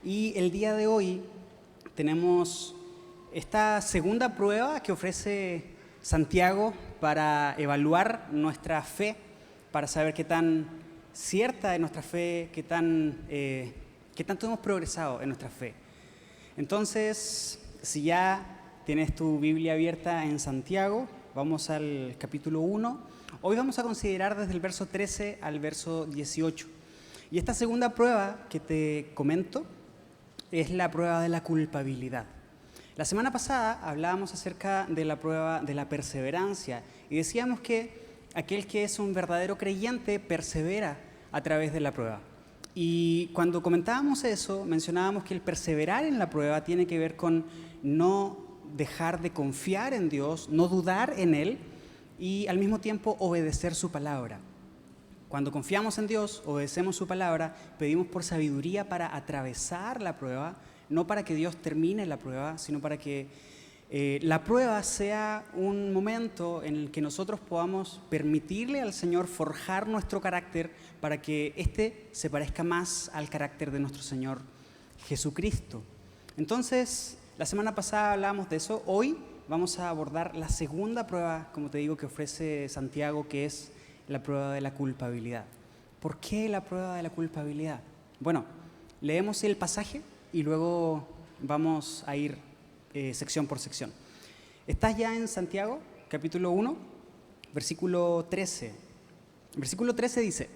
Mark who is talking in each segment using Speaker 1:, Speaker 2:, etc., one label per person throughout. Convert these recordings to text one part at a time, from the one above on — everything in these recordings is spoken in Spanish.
Speaker 1: Y el día de hoy tenemos esta segunda prueba que ofrece Santiago para evaluar nuestra fe, para saber qué tan cierta es nuestra fe, qué tanto hemos progresado en nuestra fe. Entonces, si ya tienes tu Biblia abierta en Santiago, vamos al capítulo 1. Hoy vamos a considerar desde el verso 13 al verso 18. Y esta segunda prueba que te comento es la prueba de la culpabilidad. La semana pasada hablábamos acerca de la prueba de la perseverancia y decíamos que aquel que es un verdadero creyente persevera a través de la prueba. Y cuando comentábamos eso, mencionábamos que el perseverar en la prueba tiene que ver con no dejar de confiar en Dios, no dudar en Él y al mismo tiempo obedecer su palabra. Cuando confiamos en Dios, obedecemos su palabra, pedimos por sabiduría para atravesar la prueba, no para que Dios termine la prueba, sino para que la prueba sea un momento en el que nosotros podamos permitirle al Señor forjar nuestro carácter para que éste se parezca más al carácter de nuestro Señor Jesucristo. Entonces, la semana pasada hablábamos de eso. Hoy vamos a abordar la segunda prueba, como te digo, que ofrece Santiago, que es la prueba de la culpabilidad. ¿Por qué la prueba de la culpabilidad? Bueno, leemos el pasaje y luego vamos a ir sección por sección. Estás ya en Santiago, capítulo 1, versículo 13. Versículo 13 dice: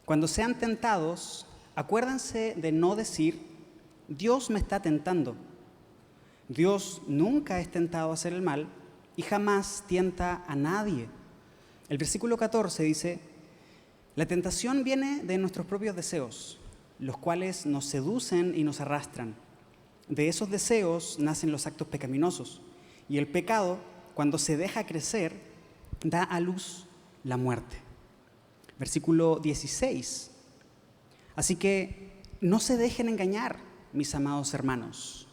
Speaker 1: cuando sean tentados, acuérdense de no decir, Dios me está tentando. Dios nunca es tentado a hacer el mal y jamás tienta a nadie. El versículo 14 dice: la tentación viene de nuestros propios deseos, los cuales nos seducen y nos arrastran. De esos deseos nacen los actos pecaminosos, y el pecado, cuando se deja crecer, da a luz la muerte. Versículo 16. Así que no se dejen engañar, mis amados hermanos.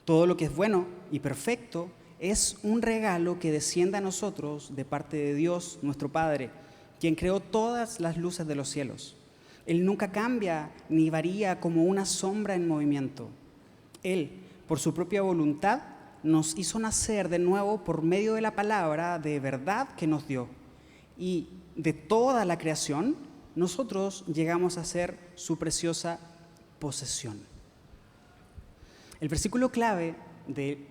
Speaker 1: Todo lo que es bueno y perfecto es un regalo que desciende a nosotros de parte de Dios, nuestro Padre, quien creó todas las luces de los cielos. Él nunca cambia ni varía como una sombra en movimiento. Él, por su propia voluntad, nos hizo nacer de nuevo por medio de la palabra de verdad que nos dio. Y de toda la creación, nosotros llegamos a ser su preciosa posesión. El versículo clave de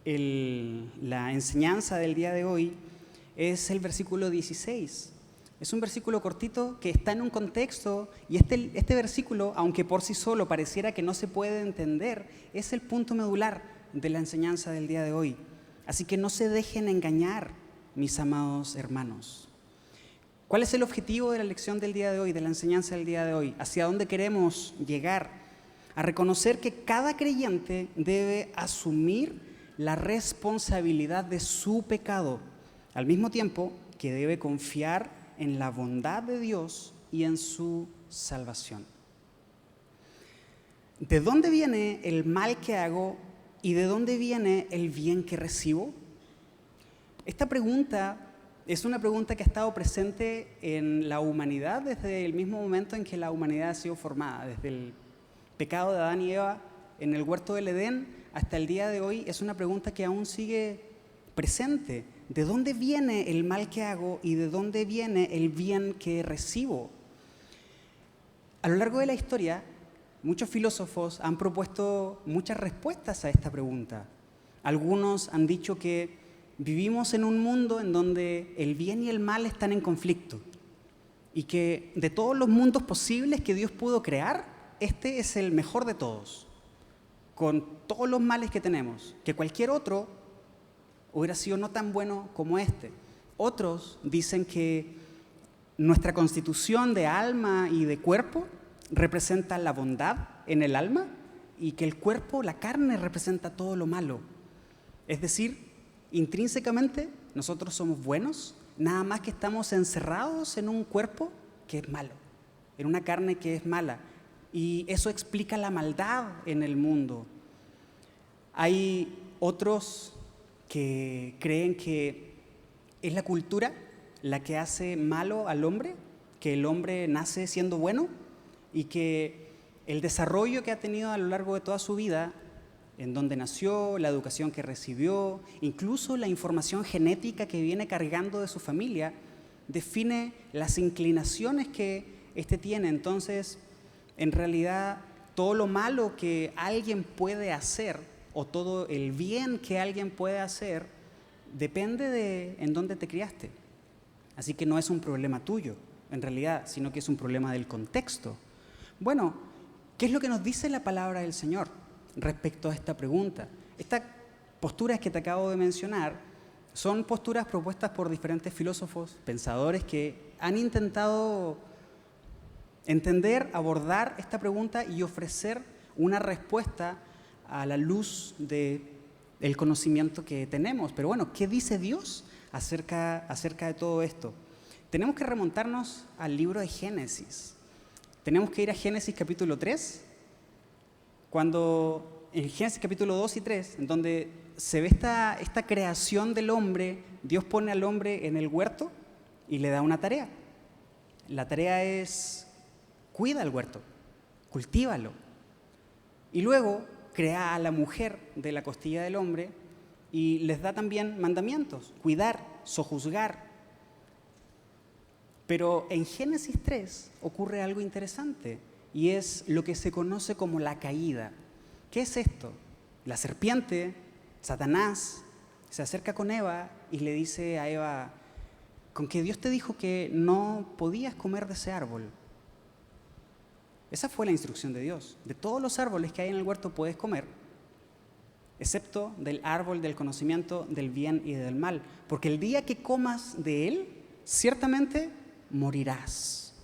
Speaker 1: la enseñanza del día de hoy es el versículo 16. Es un versículo cortito que está en un contexto y este versículo, aunque por sí solo pareciera que no se puede entender, es el punto medular de la enseñanza del día de hoy. Así que no se dejen engañar, mis amados hermanos. ¿Cuál es el objetivo de la lección del día de hoy, de la enseñanza del día de hoy? ¿Hacia dónde queremos llegar? A reconocer que cada creyente debe asumir la responsabilidad de su pecado, al mismo tiempo que debe confiar en la bondad de Dios y en su salvación. ¿De dónde viene el mal que hago y de dónde viene el bien que recibo? Esta pregunta es una pregunta que ha estado presente en la humanidad desde el mismo momento en que la humanidad ha sido formada, desde el pecado de Adán y Eva en el huerto del Edén hasta el día de hoy. Es una pregunta que aún sigue presente. ¿De dónde viene el mal que hago y de dónde viene el bien que recibo? A lo largo de la historia, muchos filósofos han propuesto muchas respuestas a esta pregunta. Algunos han dicho que vivimos en un mundo en donde el bien y el mal están en conflicto y que de todos los mundos posibles que Dios pudo crear, este es el mejor de todos, con todos los males que tenemos, que cualquier otro hubiera sido no tan bueno como este. Otros dicen que nuestra constitución de alma y de cuerpo representa la bondad en el alma y que el cuerpo, la carne, representa todo lo malo. Es decir, intrínsecamente nosotros somos buenos, nada más que estamos encerrados en un cuerpo que es malo, en una carne que es mala. Y eso explica la maldad en el mundo. Hay otros que creen que es la cultura la que hace malo al hombre, que el hombre nace siendo bueno y que el desarrollo que ha tenido a lo largo de toda su vida, en donde nació, la educación que recibió, incluso la información genética que viene cargando de su familia, define las inclinaciones que éste tiene. Entonces, en realidad, todo lo malo que alguien puede hacer o todo el bien que alguien puede hacer depende de en dónde te criaste. Así que no es un problema tuyo, en realidad, sino que es un problema del contexto. Bueno, ¿qué es lo que nos dice la palabra del Señor respecto a esta pregunta? Estas posturas que te acabo de mencionar son posturas propuestas por diferentes filósofos, pensadores que han intentado entender, abordar esta pregunta y ofrecer una respuesta a la luz del conocimiento que tenemos. Pero bueno, ¿qué dice Dios acerca de todo esto? Tenemos que remontarnos al libro de Génesis. Tenemos que ir a Génesis capítulo 3, cuando en Génesis capítulo 2 y 3, en donde se ve esta creación del hombre. Dios pone al hombre en el huerto y le da una tarea. La tarea es: cuida el huerto, cultívalo. Y luego crea a la mujer de la costilla del hombre y les da también mandamientos: cuidar, sojuzgar. Pero en Génesis 3 ocurre algo interesante y es lo que se conoce como la caída. ¿Qué es esto? La serpiente, Satanás, se acerca con Eva y le dice a Eva: con que Dios te dijo que no podías comer de ese árbol. Esa fue la instrucción de Dios. De todos los árboles que hay en el huerto puedes comer, excepto del árbol del conocimiento del bien y del mal, porque el día que comas de él, ciertamente morirás.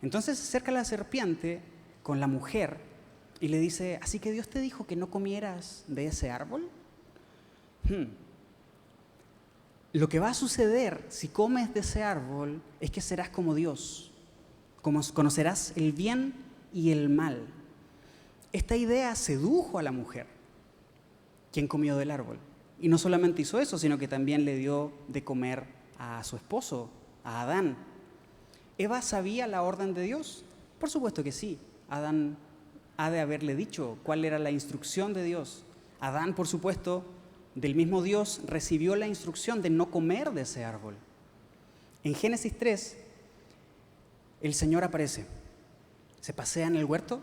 Speaker 1: Entonces se acerca la serpiente con la mujer y le dice: ¿así que Dios te dijo que no comieras de ese árbol? Lo que va a suceder si comes de ese árbol es que serás como Dios, como conocerás el bien y el mal. Esta idea sedujo a la mujer, quien comió del árbol. Y no solamente hizo eso, sino que también le dio de comer a su esposo, a Adán. ¿Eva sabía la orden de Dios? Por supuesto que sí. Adán ha de haberle dicho cuál era la instrucción de Dios. Adán, por supuesto, del mismo Dios recibió la instrucción de no comer de ese árbol. En Génesis 3, el Señor aparece, se pasea en el huerto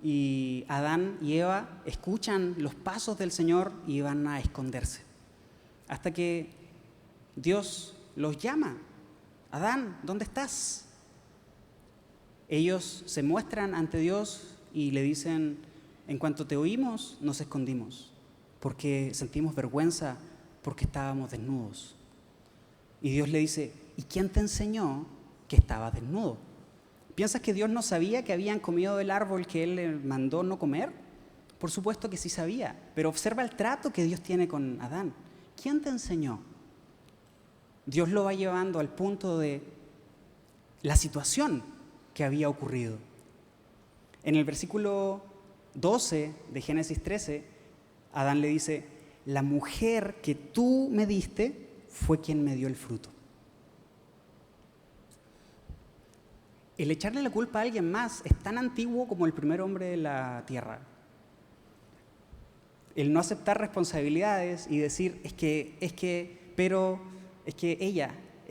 Speaker 1: y Adán y Eva escuchan los pasos del Señor y van a esconderse. Hasta que Dios los llama: Adán, ¿dónde estás? Ellos se muestran ante Dios y le dicen: en cuanto te oímos, nos escondimos, porque sentimos vergüenza, porque estábamos desnudos. Y Dios le dice: ¿y quién te enseñó que estabas desnudo? ¿Piensas que Dios no sabía que habían comido del árbol que Él le mandó no comer? Por supuesto que sí sabía, pero observa el trato que Dios tiene con Adán. ¿Quién te enseñó? Dios lo va llevando al punto de la situación que había ocurrido. En el versículo 12 de Génesis 13, Adán le dice: la mujer que tú me diste fue quien me dio el fruto. El echarle la culpa a alguien más es tan antiguo como el primer hombre de la tierra. El no aceptar responsabilidades y decir: es que ella, es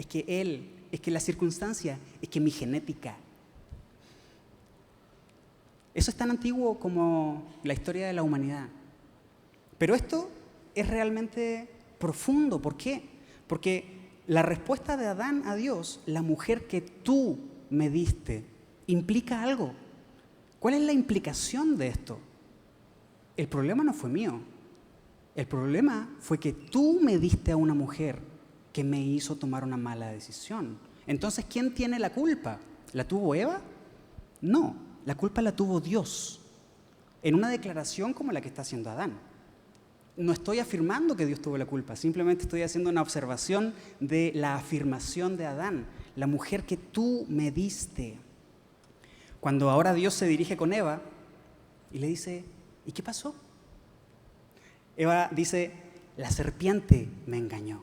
Speaker 1: que él, es que la circunstancia, es que mi genética. Eso es tan antiguo como la historia de la humanidad. Pero esto es realmente profundo. ¿Por qué? Porque la respuesta de Adán a Dios: la mujer que tú me diste, implica algo. ¿Cuál es la implicación de esto? El problema no fue mío. El problema fue que tú me diste a una mujer que me hizo tomar una mala decisión. Entonces, ¿quién tiene la culpa? ¿La tuvo Eva? No, la culpa la tuvo Dios, en una declaración como la que está haciendo Adán. No estoy afirmando que Dios tuvo la culpa, simplemente estoy haciendo una observación de la afirmación de Adán: la mujer que tú me diste. Cuando ahora Dios se dirige con Eva y le dice: ¿y qué pasó? Eva dice: la serpiente me engañó.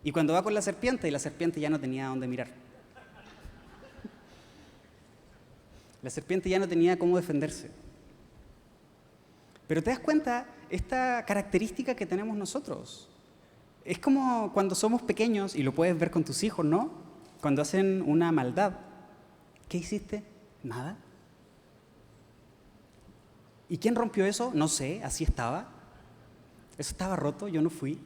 Speaker 1: Y cuando va con la serpiente ya no tenía a dónde mirar. La serpiente ya no tenía cómo defenderse. Pero te das cuenta, esta característica que tenemos nosotros, es como cuando somos pequeños, y lo puedes ver con tus hijos, ¿no? Cuando hacen una maldad. ¿Qué hiciste? Nada. ¿Y quién rompió eso? No sé, así estaba. Eso estaba roto, yo no fui.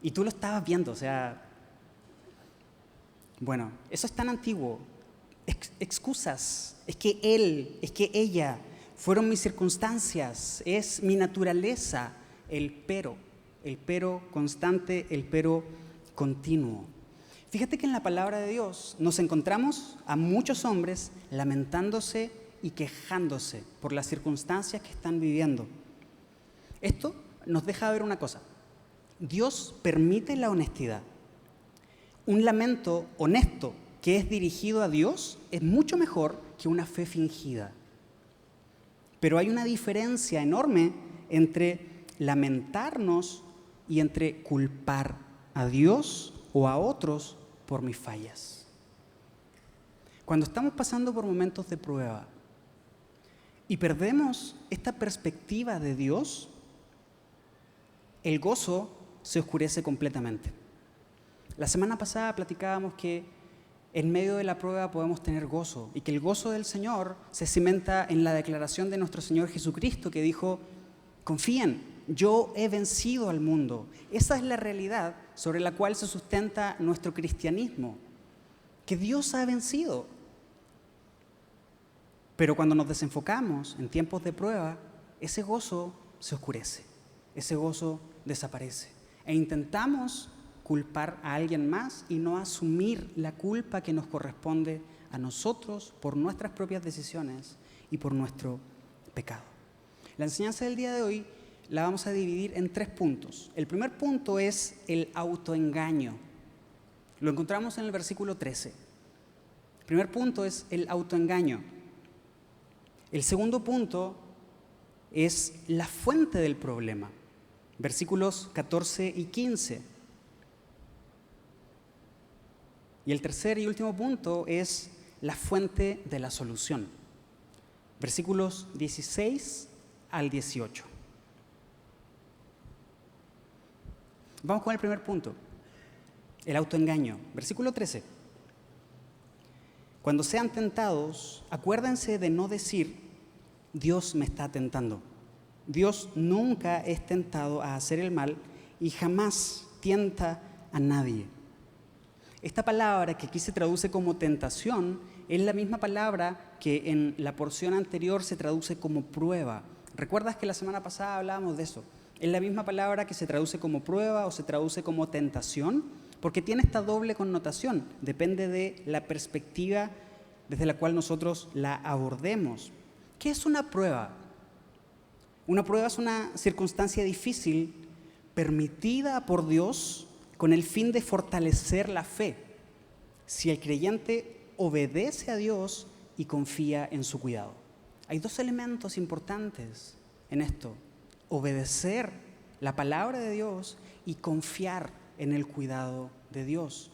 Speaker 1: Y tú lo estabas viendo, o sea... Bueno, eso es tan antiguo. Excusas. Es que él, es que ella, fueron mis circunstancias, es mi naturaleza. El pero constante, el pero continuo. Fíjate que en la palabra de Dios nos encontramos a muchos hombres lamentándose y quejándose por las circunstancias que están viviendo. Esto nos deja ver una cosa. Dios permite la honestidad. Un lamento honesto que es dirigido a Dios es mucho mejor que una fe fingida. Pero hay una diferencia enorme entre lamentarnos y entre culpar a Dios o a otros por mis fallas. Cuando estamos pasando por momentos de prueba y perdemos esta perspectiva de Dios, el gozo se oscurece completamente. La semana pasada platicábamos que en medio de la prueba podemos tener gozo y que el gozo del Señor se cimenta en la declaración de nuestro Señor Jesucristo que dijo: confíen, yo he vencido al mundo. Esa es la realidad sobre la cual se sustenta nuestro cristianismo, que Dios ha vencido. Pero cuando nos desenfocamos en tiempos de prueba, ese gozo se oscurece, ese gozo desaparece. E intentamos culpar a alguien más y no asumir la culpa que nos corresponde a nosotros por nuestras propias decisiones y por nuestro pecado. La enseñanza del día de hoy la vamos a dividir en 3 puntos. El primer punto es el autoengaño. Lo encontramos en el versículo 13. El primer punto es el autoengaño. El segundo punto es la fuente del problema. Versículos 14 y 15. Y el tercer y último punto es la fuente de la solución. Versículos 16 al 18. Vamos con el primer punto, el autoengaño. Versículo 13. Cuando sean tentados, acuérdense de no decir: Dios me está tentando. Dios nunca es tentado a hacer el mal y jamás tienta a nadie. Esta palabra que aquí se traduce como tentación es la misma palabra que en la porción anterior se traduce como prueba. ¿Recuerdas que la semana pasada hablábamos de eso? Es la misma palabra que se traduce como prueba o se traduce como tentación, porque tiene esta doble connotación. Depende de la perspectiva desde la cual nosotros la abordemos. ¿Qué es una prueba? Una prueba es una circunstancia difícil permitida por Dios con el fin de fortalecer la fe, si el creyente obedece a Dios y confía en su cuidado. Hay 2 elementos importantes en esto: obedecer la palabra de Dios y confiar en el cuidado de Dios.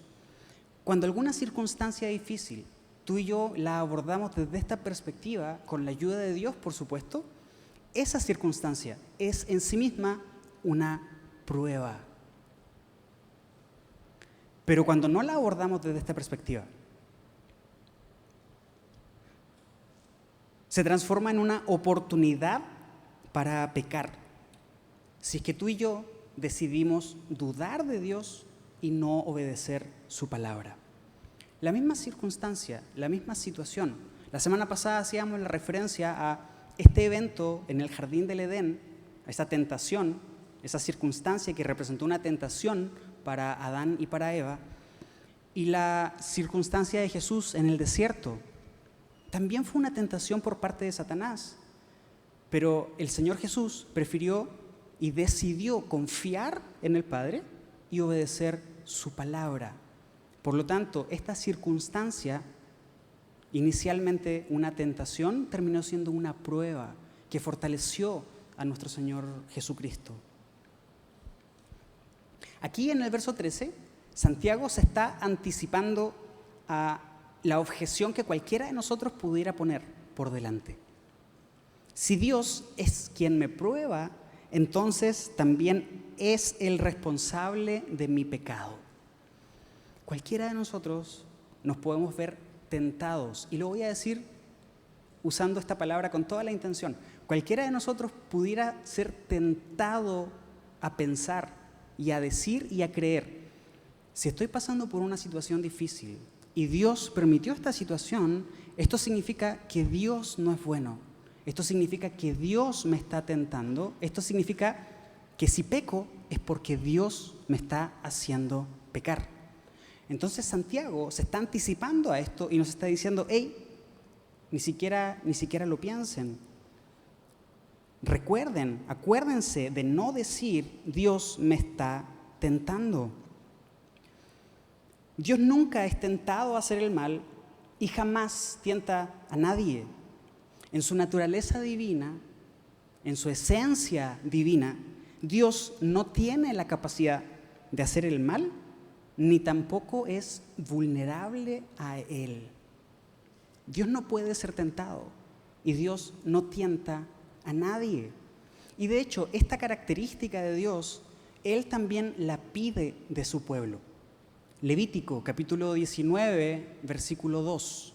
Speaker 1: Cuando alguna circunstancia difícil, tú y yo la abordamos desde esta perspectiva, con la ayuda de Dios, por supuesto, esa circunstancia es en sí misma una prueba. Pero cuando no la abordamos desde esta perspectiva, se transforma en una oportunidad para pecar. Si es que tú y yo decidimos dudar de Dios y no obedecer su palabra. La misma circunstancia, la misma situación. La semana pasada hacíamos la referencia a este evento en el jardín del Edén, a esa tentación, esa circunstancia que representó una tentación para Adán y para Eva, y la circunstancia de Jesús en el desierto también fue una tentación por parte de Satanás, pero el Señor Jesús prefirió y decidió confiar en el Padre y obedecer su palabra. Por lo tanto, esta circunstancia, inicialmente una tentación, terminó siendo una prueba que fortaleció a nuestro Señor Jesucristo. Aquí en el verso 13, Santiago se está anticipando a la objeción que cualquiera de nosotros pudiera poner. por delante. Si Dios es quien me prueba, entonces también es el responsable de mi pecado. Cualquiera de nosotros nos podemos ver tentados, y lo voy a decir usando esta palabra con toda la intención. Cualquiera de nosotros pudiera ser tentado a pensar y a decir y a creer: si estoy pasando por una situación difícil y Dios permitió esta situación, esto significa que Dios no es bueno. Esto significa que Dios me está tentando. Esto significa que si peco es porque Dios me está haciendo pecar. Entonces Santiago se está anticipando a esto y nos está diciendo: hey, ni siquiera lo piensen. Recuerden, acuérdense de no decir Dios me está tentando. Dios nunca es tentado a hacer el mal y jamás tienta a nadie. En su naturaleza divina, en su esencia divina, Dios no tiene la capacidad de hacer el mal, ni tampoco es vulnerable a él. Dios no puede ser tentado y Dios no tienta a nadie. Y de hecho, esta característica de Dios, Él también la pide de su pueblo. Levítico, capítulo 19, versículo 2.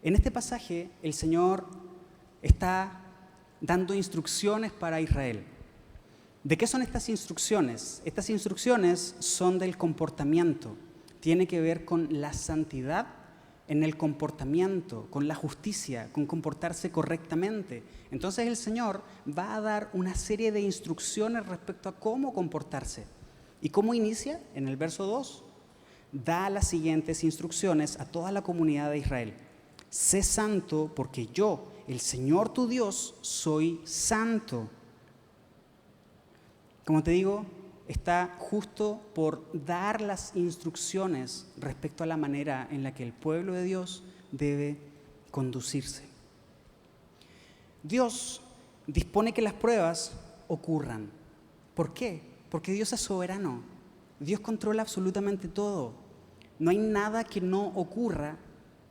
Speaker 1: En este pasaje, el Señor está dando instrucciones para Israel. ¿De qué son estas instrucciones? Estas instrucciones son del comportamiento. Tiene que ver con la santidad en el comportamiento, con la justicia, con comportarse correctamente. Entonces el Señor va a dar una serie de instrucciones respecto a cómo comportarse. ¿Y cómo inicia? En el verso 2. Da las siguientes instrucciones a toda la comunidad de Israel. Sé santo porque yo, el Señor tu Dios, soy santo. Como te digo, está justo por dar las instrucciones respecto a la manera en la que el pueblo de Dios debe conducirse. Dios dispone que las pruebas ocurran. ¿Por qué? Porque Dios es soberano. Dios controla absolutamente todo. No hay nada que no ocurra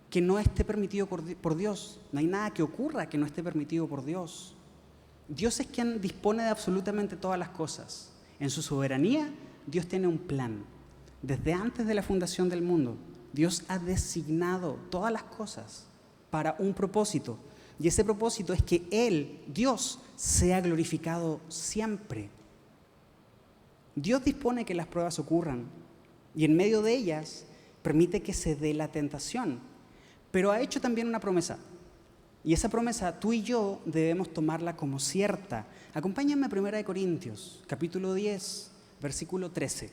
Speaker 1: que no esté permitido por Dios. No hay nada que ocurra que no esté permitido por Dios. Dios es quien dispone de absolutamente todas las cosas. En su soberanía, Dios tiene un plan. Desde antes de la fundación del mundo, Dios ha designado todas las cosas para un propósito. Y ese propósito es que Él, Dios, sea glorificado siempre. Dios dispone que las pruebas ocurran y en medio de ellas permite que se dé la tentación. Pero ha hecho también una promesa. Y esa promesa tú y yo debemos tomarla como cierta. Acompáñame a 1 Corintios, capítulo 10, versículo 13.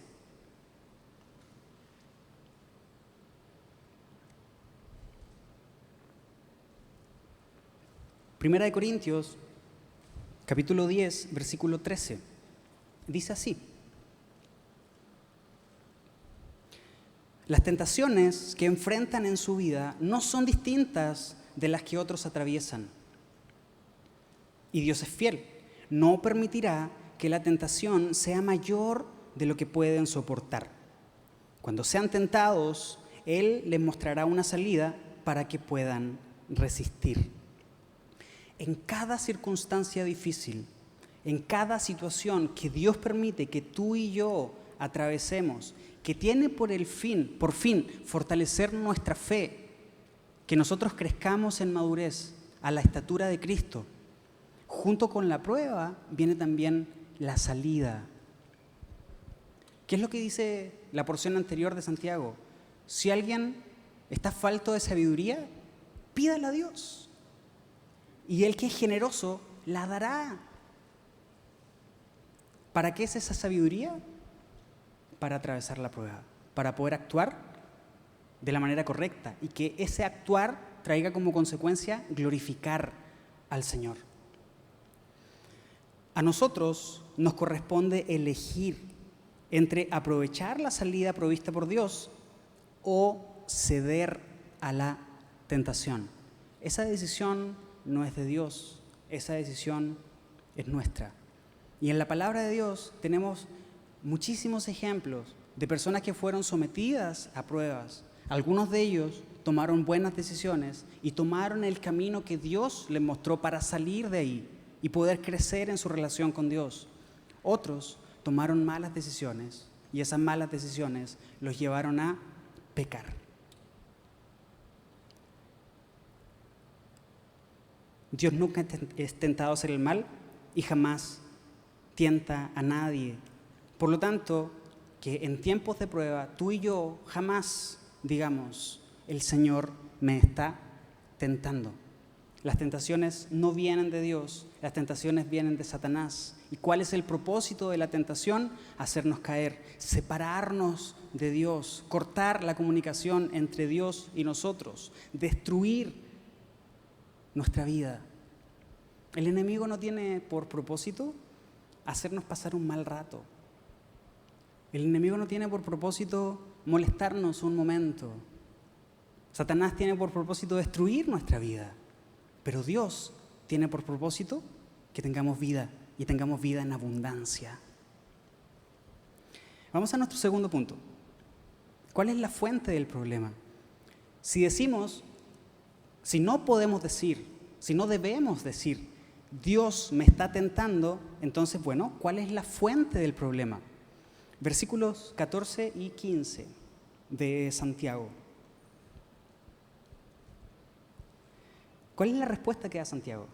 Speaker 1: 1 Corintios, capítulo 10, versículo 13. Dice así: las tentaciones que enfrentan en su vida no son distintas de las que otros atraviesan. Y Dios es fiel. No permitirá que la tentación sea mayor de lo que pueden soportar. Cuando sean tentados, Él les mostrará una salida para que puedan resistir. En cada circunstancia difícil, en cada situación que Dios permite que tú y yo atravesemos, que tiene por fin, fortalecer nuestra fe, que nosotros crezcamos en madurez a la estatura de Cristo. Junto con la prueba viene también la salida. ¿Qué es lo que dice la porción anterior de Santiago? Si alguien está falto de sabiduría, pídala a Dios. Y Él, que es generoso, la dará. ¿Para qué es esa sabiduría? Para atravesar la prueba, para poder actuar de la manera correcta y que ese actuar traiga como consecuencia glorificar al Señor. A nosotros nos corresponde elegir entre aprovechar la salida provista por Dios o ceder a la tentación. Esa decisión no es de Dios, esa decisión es nuestra. Y en la palabra de Dios tenemos muchísimos ejemplos de personas que fueron sometidas a pruebas. Algunos de ellos tomaron buenas decisiones y tomaron el camino que Dios les mostró para salir de ahí y poder crecer en su relación con Dios. Otros tomaron malas decisiones y esas malas decisiones los llevaron a pecar. Dios nunca es tentado a hacer el mal y jamás tienta a nadie. Por lo tanto, que en tiempos de prueba, tú y yo jamás digamos, el Señor me está tentando. Las tentaciones no vienen de Dios, las tentaciones vienen de Satanás. ¿Y cuál es el propósito de la tentación? Hacernos caer, separarnos de Dios, cortar la comunicación entre Dios y nosotros, destruir nuestra vida. El enemigo no tiene por propósito hacernos pasar un mal rato. El enemigo no tiene por propósito molestarnos un momento. Satanás tiene por propósito destruir nuestra vida. Pero Dios tiene por propósito que tengamos vida y tengamos vida en abundancia. Vamos a nuestro segundo punto. ¿Cuál es la fuente del problema? Si no podemos decir, si no debemos decir, Dios me está tentando, entonces, bueno, ¿cuál es la fuente del problema? Versículos 14 y 15 de Santiago. ¿Cuál es la respuesta que da Santiago?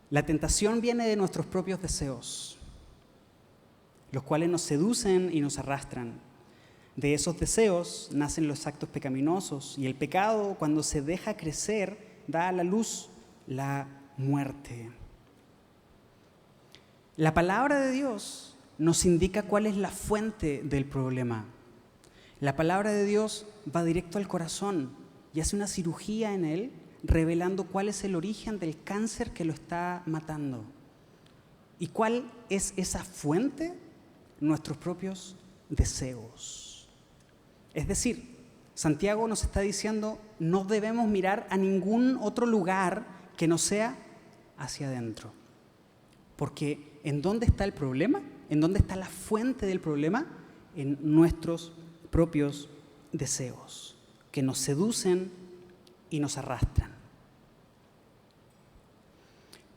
Speaker 1: La tentación viene de nuestros propios deseos, los cuales nos seducen y nos arrastran. De esos deseos nacen los actos pecaminosos y el pecado, cuando se deja crecer, da a la luz la muerte. La palabra de Dios nos indica cuál es la fuente del problema. La palabra de Dios va directo al corazón y hace una cirugía en él, revelando cuál es el origen del cáncer que lo está matando. ¿Y cuál es esa fuente? Nuestros propios deseos. Es decir, Santiago nos está diciendo, no debemos mirar a ningún otro lugar que no sea hacia adentro. Porque ¿en dónde está el problema? ¿En dónde está la fuente del problema? En nuestros propios deseos, que nos seducen y nos arrastran.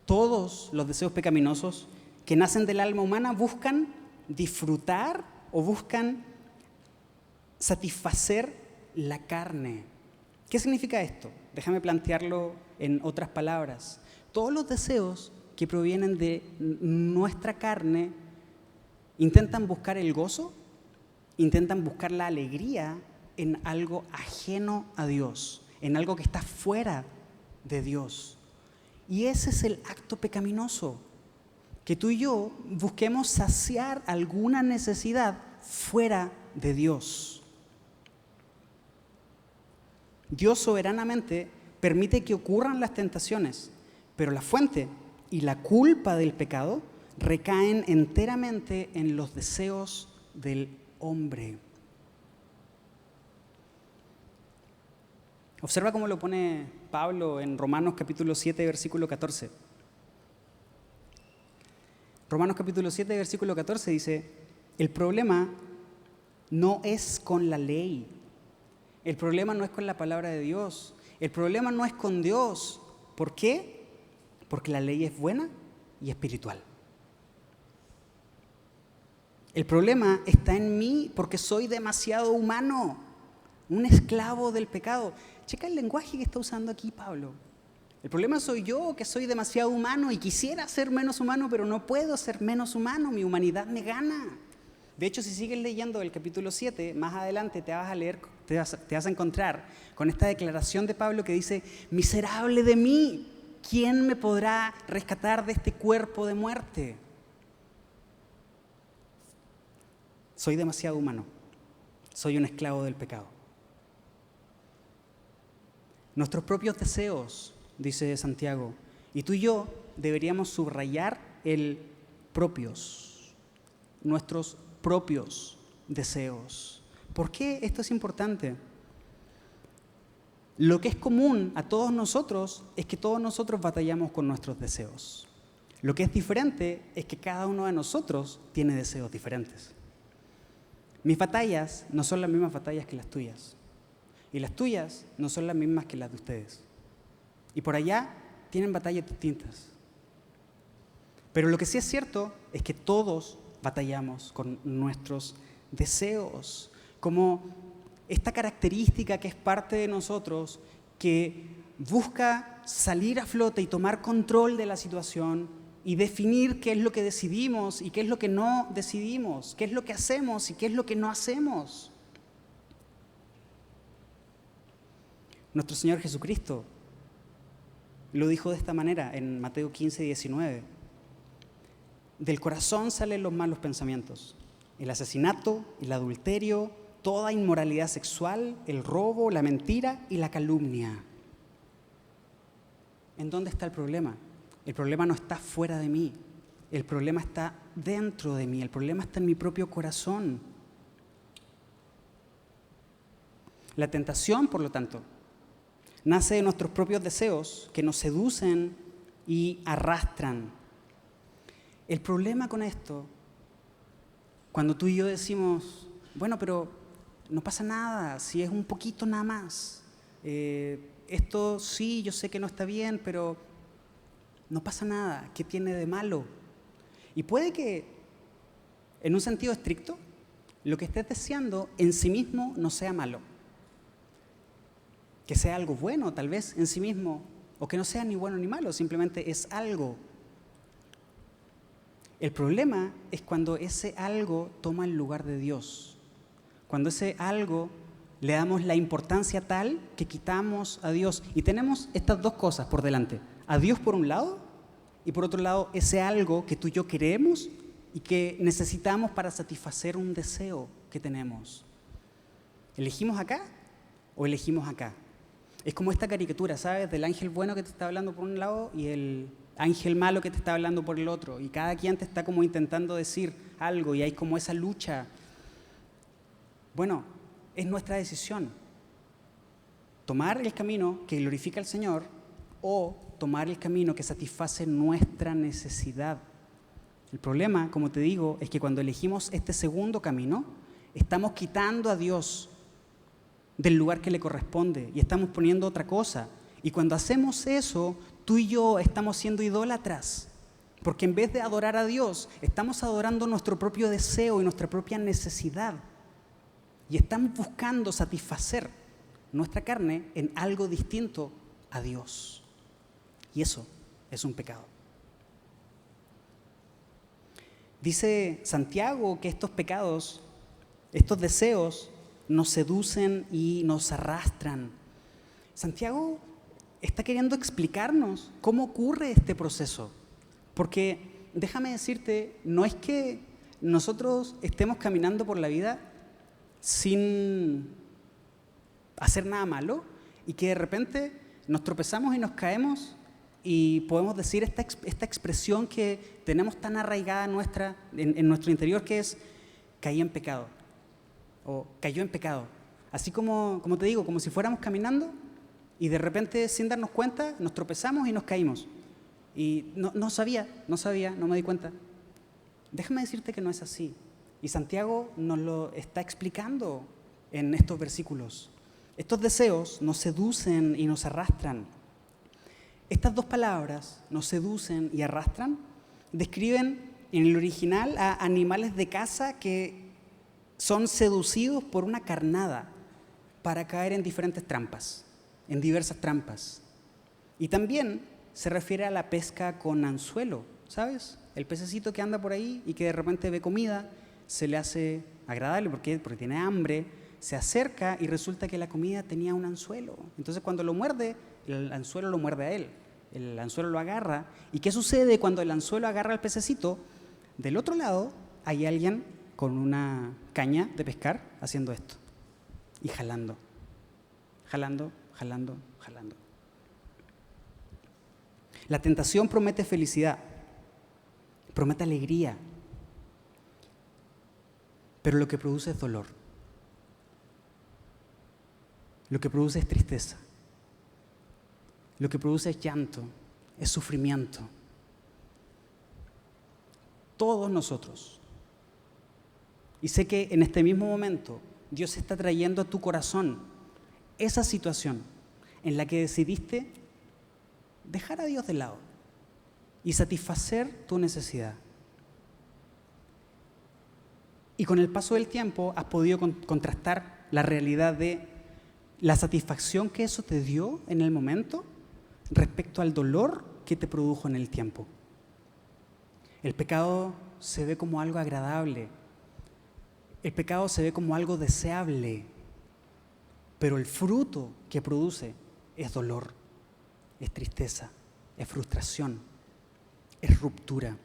Speaker 1: Todos los deseos pecaminosos que nacen del alma humana buscan disfrutar o buscan satisfacer la carne. ¿Qué significa esto? Déjame plantearlo en otras palabras. Todos los deseos que provienen de nuestra carne intentan buscar el gozo, intentan buscar la alegría en algo ajeno a Dios, en algo que está fuera de Dios. Y ese es el acto pecaminoso, que tú y yo busquemos saciar alguna necesidad fuera de Dios. Dios soberanamente permite que ocurran las tentaciones, pero la fuente y la culpa del pecado recaen enteramente en los deseos del hombre. Observa cómo lo pone Pablo en Romanos capítulo 7, versículo 14. Romanos capítulo 7, versículo 14 dice, el problema no es con la ley, el problema no es con la palabra de Dios, el problema no es con Dios. ¿Por qué? Porque la ley es buena y espiritual. El problema está en mí porque soy demasiado humano, un esclavo del pecado. Checa el lenguaje que está usando aquí Pablo. El problema soy yo, que soy demasiado humano y quisiera ser menos humano, pero no puedo ser menos humano, mi humanidad me gana. De hecho, si sigues leyendo el capítulo 7, más adelante te vas a encontrar con esta declaración de Pablo que dice, miserable de mí, ¿quién me podrá rescatar de este cuerpo de muerte? Soy demasiado humano, soy un esclavo del pecado. Nuestros propios deseos, dice Santiago, y tú y yo deberíamos subrayar el propios, nuestros propios deseos. ¿Por qué esto es importante? Lo que es común a todos nosotros es que todos nosotros batallamos con nuestros deseos. Lo que es diferente es que cada uno de nosotros tiene deseos diferentes. Mis batallas no son las mismas batallas que las tuyas. y las tuyas no son las mismas que las de ustedes. Y por allá tienen batallas distintas. Pero lo que sí es cierto es que todos batallamos con nuestros deseos, como esta característica que es parte de nosotros, que busca salir a flote y tomar control de la situación y definir qué es lo que decidimos y qué es lo que no decidimos, qué es lo que hacemos y qué es lo que no hacemos. Nuestro Señor Jesucristo lo dijo de esta manera en Mateo 15, 19. Del corazón salen los malos pensamientos, el asesinato, el adulterio, toda inmoralidad sexual, el robo, la mentira y la calumnia. ¿En dónde está el problema? El problema no está fuera de mí, el problema está dentro de mí, el problema está en mi propio corazón. La tentación, por lo tanto, nace de nuestros propios deseos que nos seducen y arrastran. El problema con esto, cuando tú y yo decimos, bueno, pero no pasa nada, si es un poquito nada más, esto sí, yo sé que no está bien, pero no pasa nada, ¿qué tiene de malo? Y puede que, en un sentido estricto, lo que estés deseando en sí mismo no sea malo. Que sea algo bueno, tal vez, en sí mismo, o que no sea ni bueno ni malo, simplemente es algo. El problema es cuando ese algo toma el lugar de Dios, cuando ese algo le damos la importancia tal que quitamos a Dios. Y tenemos estas dos cosas por delante, a Dios por un lado y por otro lado ese algo que tú y yo queremos y que necesitamos para satisfacer un deseo que tenemos. ¿Elegimos acá o elegimos acá? Es como esta caricatura, ¿sabes? Del ángel bueno que te está hablando por un lado y el ángel malo que te está hablando por el otro. Y cada quien te está como intentando decir algo y hay como esa lucha. Bueno, es nuestra decisión. Tomar el camino que glorifica al Señor o tomar el camino que satisface nuestra necesidad. El problema, como te digo, es que cuando elegimos este segundo camino, estamos quitando a Dios del lugar que le corresponde y estamos poniendo otra cosa. Y cuando hacemos eso, tú y yo estamos siendo idólatras, porque en vez de adorar a Dios, estamos adorando nuestro propio deseo y nuestra propia necesidad. Y estamos buscando satisfacer nuestra carne en algo distinto a Dios. Y eso es un pecado. Dice Santiago que estos pecados, estos deseos, nos seducen y nos arrastran. Santiago está queriendo explicarnos cómo ocurre este proceso. Porque, déjame decirte, no es que nosotros estemos caminando por la vida sin hacer nada malo y que de repente nos tropezamos y nos caemos y podemos decir esta expresión que tenemos tan arraigada en nuestro interior, que es caí en pecado o cayó en pecado. Así como te digo, como si fuéramos caminando y de repente sin darnos cuenta nos tropezamos y nos caímos. Y no sabía, no me di cuenta. Déjame decirte que no es así. Y Santiago nos lo está explicando en estos versículos. Estos deseos nos seducen y nos arrastran. Estas dos palabras, nos seducen y arrastran, describen en el original a animales de caza que son seducidos por una carnada para caer en diferentes trampas, en diversas trampas. Y también se refiere a la pesca con anzuelo, ¿sabes? El pececito que anda por ahí y que de repente ve comida, se le hace agradable porque tiene hambre, se acerca y resulta que la comida tenía un anzuelo. Entonces cuando lo muerde, el anzuelo lo muerde a él, el anzuelo lo agarra. ¿Y qué sucede cuando el anzuelo agarra al pececito? Del otro lado hay alguien con una caña de pescar haciendo esto y jalando. La tentación promete felicidad, promete alegría, pero lo que produce es dolor. Lo que produce es tristeza. Lo que produce es llanto, es sufrimiento. Todos nosotros. Y sé que en este mismo momento Dios está trayendo a tu corazón esa situación en la que decidiste dejar a Dios de lado y satisfacer tu necesidad. Y con el paso del tiempo has podido contrastar la realidad de la satisfacción que eso te dio en el momento respecto al dolor que te produjo en el tiempo. El pecado se ve como algo agradable. El pecado se ve como algo deseable. Pero el fruto que produce es dolor, es tristeza, es frustración, es ruptura.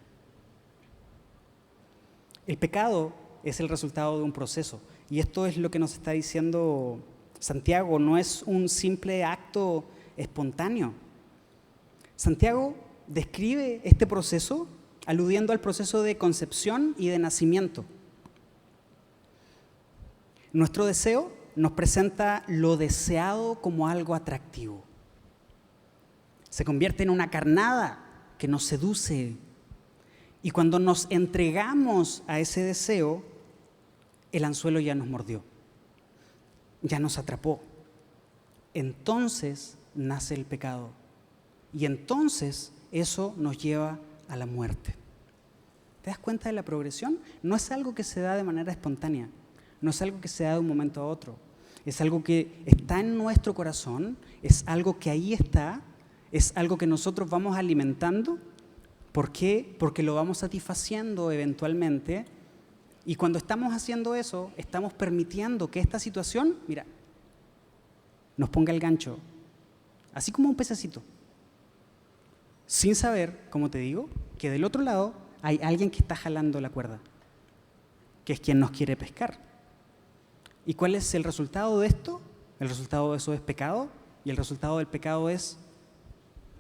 Speaker 1: El pecado es el resultado de un proceso. Y esto es lo que nos está diciendo Santiago. No es un simple acto espontáneo. Santiago describe este proceso aludiendo al proceso de concepción y de nacimiento. Nuestro deseo nos presenta lo deseado como algo atractivo. Se convierte en una carnada que nos seduce. Y cuando nos entregamos a ese deseo, el anzuelo ya nos mordió, ya nos atrapó. Entonces nace el pecado. Y entonces eso nos lleva a la muerte. ¿Te das cuenta de la progresión? No es algo que se da de manera espontánea, no es algo que se da de un momento a otro. Es algo que está en nuestro corazón, es algo que ahí está, es algo que nosotros vamos alimentando. ¿Por qué? Porque lo vamos satisfaciendo eventualmente. Y cuando estamos haciendo eso, estamos permitiendo que esta situación, mira, nos ponga el gancho, así como un pececito, sin saber, como te digo, que del otro lado hay alguien que está jalando la cuerda, que es quien nos quiere pescar. ¿Y cuál es el resultado de esto? El resultado de eso es pecado, y el resultado del pecado es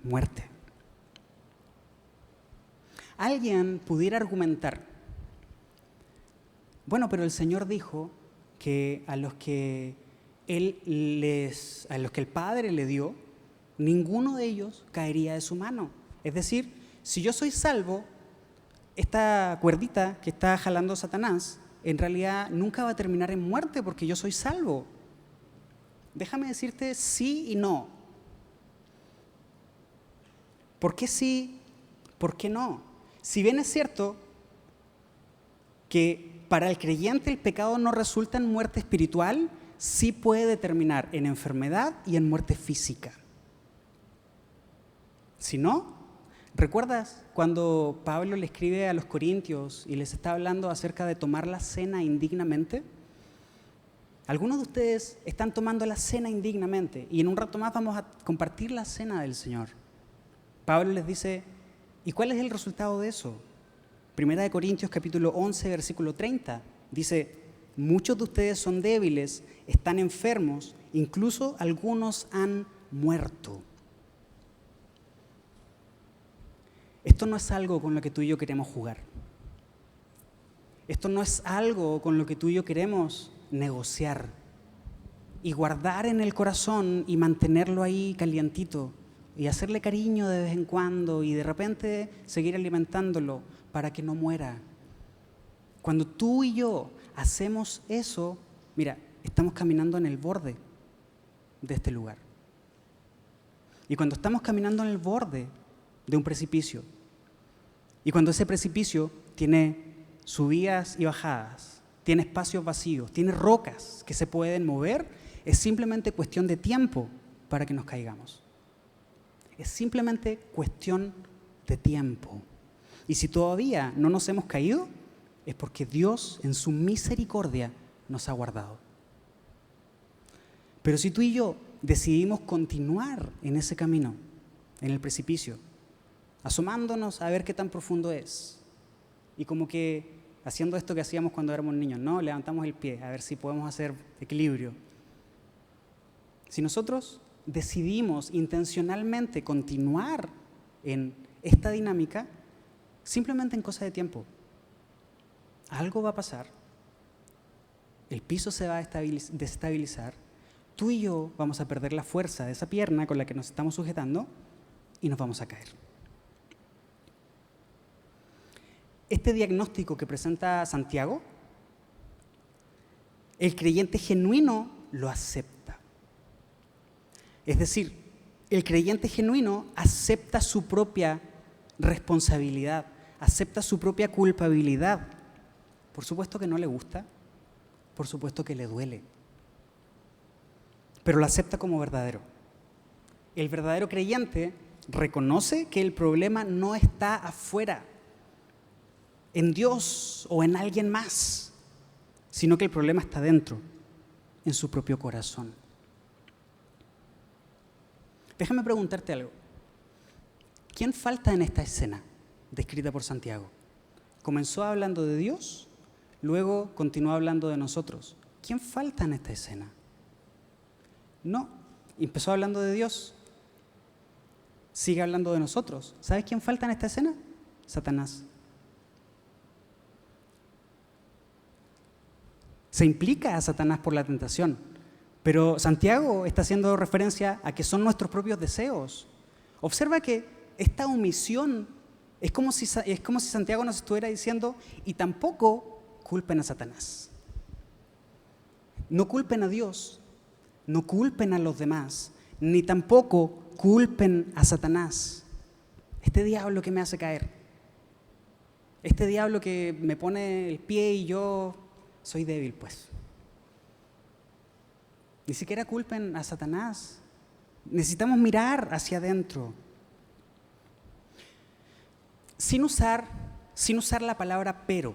Speaker 1: muerte. Alguien pudiera argumentar, bueno, pero el Señor dijo que a los que el Padre le dio, ninguno de ellos caería de su mano. Es decir, si yo soy salvo, esta cuerdita que está jalando Satanás, en realidad nunca va a terminar en muerte porque yo soy salvo. Déjame decirte sí y no. ¿Por qué sí? ¿Por qué no? Si bien es cierto que para el creyente el pecado no resulta en muerte espiritual, sí puede terminar en enfermedad y en muerte física. Si no, ¿recuerdas cuando Pablo le escribe a los corintios y les está hablando acerca de tomar la cena indignamente? Algunos de ustedes están tomando la cena indignamente y en un rato más vamos a compartir la cena del Señor. Pablo les dice, ¿y cuál es el resultado de eso? Primera de Corintios capítulo 11, versículo 30, dice, muchos de ustedes son débiles, están enfermos, incluso algunos han muerto. Esto no es algo con lo que tú y yo queremos jugar. Esto no es algo con lo que tú y yo queremos negociar y guardar en el corazón y mantenerlo ahí calientito y hacerle cariño de vez en cuando y de repente seguir alimentándolo para que no muera. Cuando tú y yo hacemos eso, mira, estamos caminando en el borde de este lugar. Y cuando estamos caminando en el borde de un precipicio, y cuando ese precipicio tiene subidas y bajadas, tiene espacios vacíos, tiene rocas que se pueden mover, es simplemente cuestión de tiempo para que nos caigamos. Es simplemente cuestión de tiempo. Y si todavía no nos hemos caído, es porque Dios en su misericordia nos ha guardado. Pero si tú y yo decidimos continuar en ese camino, en el precipicio, asomándonos a ver qué tan profundo es, y como que haciendo esto que hacíamos cuando éramos niños, ¿no? Levantamos el pie a ver si podemos hacer equilibrio. Si nosotros decidimos intencionalmente continuar en esta dinámica, simplemente en cosa de tiempo, algo va a pasar, el piso se va a desestabilizar, tú y yo vamos a perder la fuerza de esa pierna con la que nos estamos sujetando y nos vamos a caer. Este diagnóstico que presenta Santiago, el creyente genuino lo acepta. Es decir, el creyente genuino acepta su propia responsabilidad, acepta su propia culpabilidad. Por supuesto que no le gusta, por supuesto que le duele, pero lo acepta como verdadero. El verdadero creyente reconoce que el problema no está afuera, en Dios o en alguien más, sino que el problema está dentro, en su propio corazón. Déjame preguntarte algo. ¿Quién falta en esta escena descrita por Santiago? Comenzó hablando de Dios, luego continuó hablando de nosotros. ¿Quién falta en esta escena? No, empezó hablando de Dios, sigue hablando de nosotros. ¿Sabes quién falta en esta escena? Satanás. Se implica a Satanás por la tentación, pero Santiago está haciendo referencia a que son nuestros propios deseos. Observa que esta omisión es como si Santiago nos estuviera diciendo, y tampoco culpen a Satanás. No culpen a Dios, no culpen a los demás, ni tampoco culpen a Satanás. Este diablo que me hace caer, este diablo que me pone el pie y yo soy débil, pues. Ni siquiera culpen a Satanás. Necesitamos mirar hacia adentro. Sin usar la palabra pero.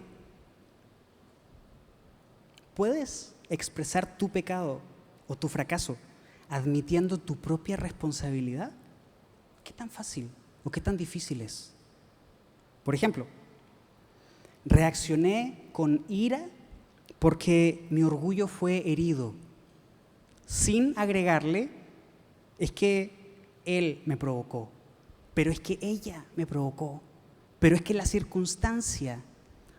Speaker 1: ¿Puedes expresar tu pecado o tu fracaso admitiendo tu propia responsabilidad? ¿Qué tan fácil o qué tan difícil es? Por ejemplo, reaccioné con ira porque mi orgullo fue herido, sin agregarle, es que él me provocó, pero es que ella me provocó, pero es que la circunstancia.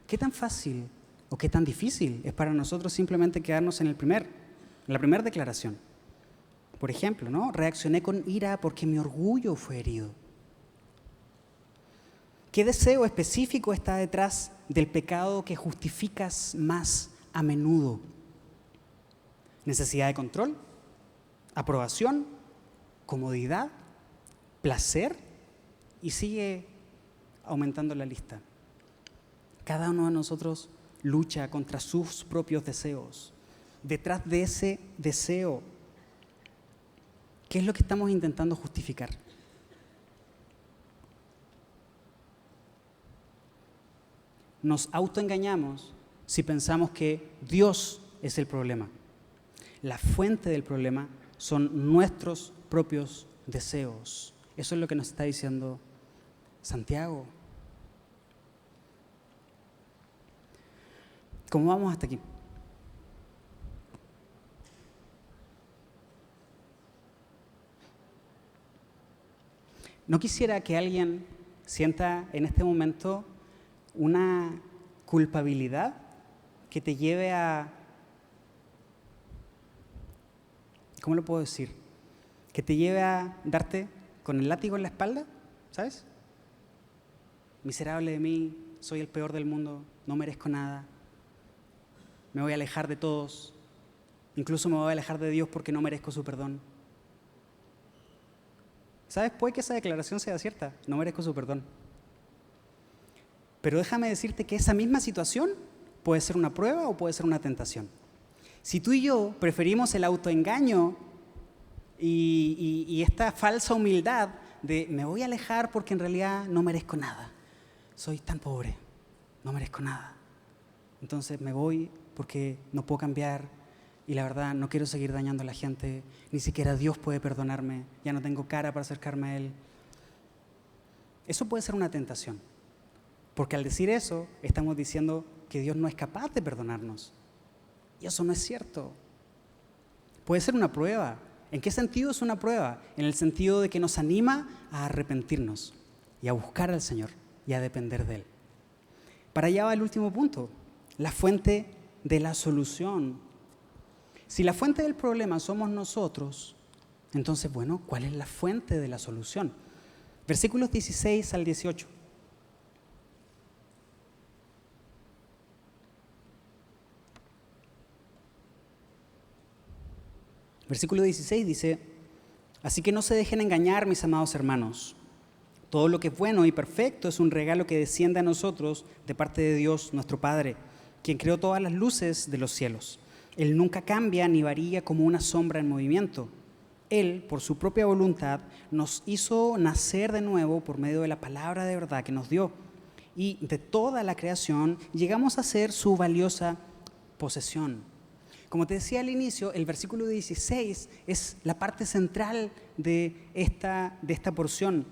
Speaker 1: ¿Qué tan fácil o qué tan difícil es para nosotros simplemente quedarnos en la primera declaración? Por ejemplo, ¿no? Reaccioné con ira porque mi orgullo fue herido. ¿Qué deseo específico está detrás del pecado que justificas más a menudo? Necesidad de control, aprobación, comodidad, placer, y sigue aumentando la lista. Cada uno de nosotros lucha contra sus propios deseos. Detrás de ese deseo, ¿qué es lo que estamos intentando justificar? Nos autoengañamos si pensamos que Dios es el problema. La fuente del problema son nuestros propios deseos. Eso es lo que nos está diciendo Santiago. ¿Cómo vamos hasta aquí? No quisiera que alguien sienta en este momento una culpabilidad que te lleve a, ¿cómo lo puedo decir? Que te lleve a darte con el látigo en la espalda, ¿sabes? Miserable de mí, soy el peor del mundo, no merezco nada, me voy a alejar de todos, incluso me voy a alejar de Dios porque no merezco su perdón. ¿Sabes? Puede que esa declaración sea cierta, no merezco su perdón. Pero déjame decirte que esa misma situación puede ser una prueba o puede ser una tentación. Si tú y yo preferimos el autoengaño y esta falsa humildad de me voy a alejar porque en realidad no merezco nada, soy tan pobre, no merezco nada, entonces me voy porque no puedo cambiar y la verdad no quiero seguir dañando a la gente, ni siquiera Dios puede perdonarme, ya no tengo cara para acercarme a Él. Eso puede ser una tentación. Porque al decir eso, estamos diciendo que Dios no es capaz de perdonarnos. Y eso no es cierto. Puede ser una prueba. ¿En qué sentido es una prueba? En el sentido de que nos anima a arrepentirnos y a buscar al Señor y a depender de Él. Para allá va el último punto, la fuente de la solución. Si la fuente del problema somos nosotros, entonces, bueno, ¿cuál es la fuente de la solución? Versículos 16 al 18. Versículo 16 dice, Así que no se dejen engañar, mis amados hermanos. Todo lo que es bueno y perfecto es un regalo que desciende a nosotros de parte de Dios, nuestro Padre, quien creó todas las luces de los cielos. Él nunca cambia ni varía como una sombra en movimiento. Él, por su propia voluntad, nos hizo nacer de nuevo por medio de la palabra de verdad que nos dio. Y de toda la creación llegamos a ser su valiosa posesión. Como te decía al inicio, el versículo 16 es la parte central de esta porción.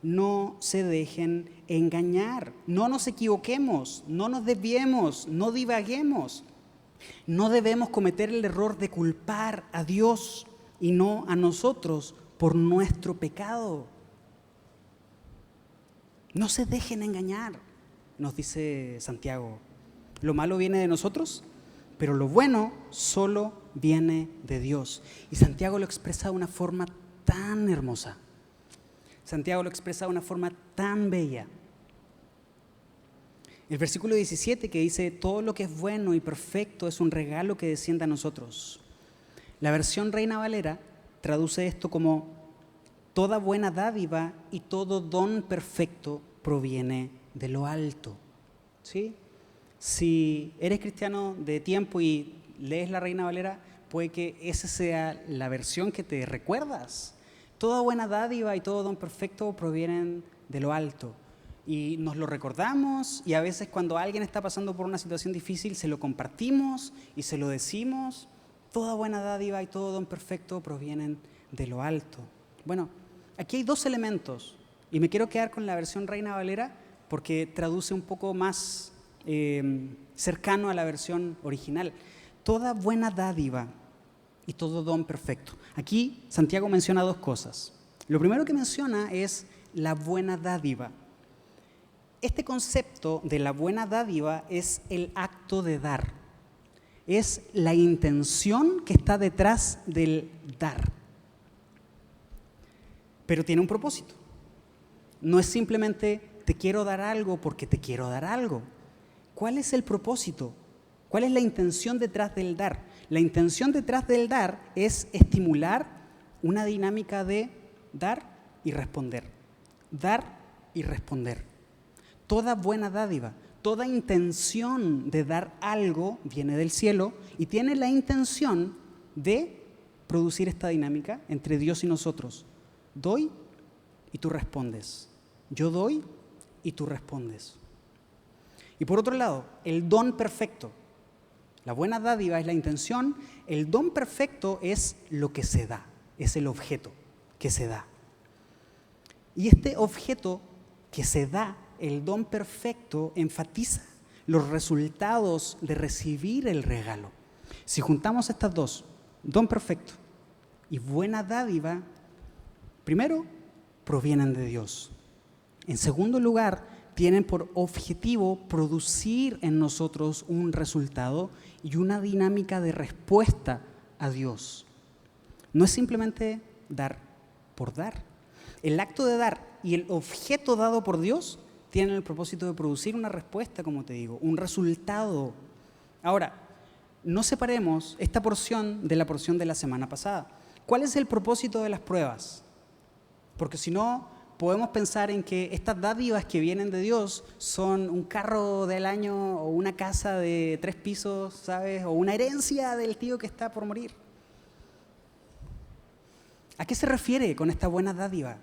Speaker 1: No se dejen engañar, no nos equivoquemos, no nos desviemos, no divaguemos. No debemos cometer el error de culpar a Dios y no a nosotros por nuestro pecado. No se dejen engañar, nos dice Santiago. Lo malo viene de nosotros, pero lo bueno solo viene de Dios. Y Santiago lo expresa de una forma tan hermosa. Santiago lo expresa de una forma tan bella. El versículo 17 que dice, todo lo que es bueno y perfecto es un regalo que desciende a nosotros. La versión Reina Valera traduce esto como, toda buena dádiva y todo don perfecto proviene de lo alto. ¿Sí? Si eres cristiano de tiempo y lees la Reina Valera, puede que esa sea la versión que te recuerdas. Toda buena dádiva y todo don perfecto provienen de lo alto. Y nos lo recordamos, y a veces cuando alguien está pasando por una situación difícil se lo compartimos y se lo decimos. Toda buena dádiva y todo don perfecto provienen de lo alto. Bueno, aquí hay dos elementos y me quiero quedar con la versión Reina Valera porque traduce un poco más cercano a la versión original. Toda buena dádiva y todo don perfecto. Aquí Santiago menciona dos cosas. Lo primero que menciona es la buena dádiva. Este concepto de la buena dádiva es el acto de dar. Es la intención que está detrás del dar. Pero tiene un propósito. No es simplemente te quiero dar algo porque te quiero dar algo. ¿Cuál es el propósito? ¿Cuál es la intención detrás del dar? La intención detrás del dar es estimular una dinámica de dar y responder. Dar y responder. Toda buena dádiva, toda intención de dar algo viene del cielo y tiene la intención de producir esta dinámica entre Dios y nosotros. Doy y tú respondes. Yo doy y tú respondes. Y por otro lado, el don perfecto. La buena dádiva es la intención, el don perfecto es lo que se da, es el objeto que se da. Y este objeto que se da, el don perfecto, enfatiza los resultados de recibir el regalo. Si juntamos estas dos, don perfecto y buena dádiva, primero, provienen de Dios. En segundo lugar, tienen por objetivo producir en nosotros un resultado y una dinámica de respuesta a Dios. No es simplemente dar por dar. El acto de dar y el objeto dado por Dios tienen el propósito de producir una respuesta, como te digo, un resultado. Ahora, no separemos esta porción de la porción de la semana pasada. ¿Cuál es el propósito de las pruebas? Porque si no, podemos pensar en que estas dádivas que vienen de Dios son un carro del año o una casa de 3 pisos, ¿sabes? O una herencia del tío que está por morir. ¿A qué se refiere con esta buena dádiva?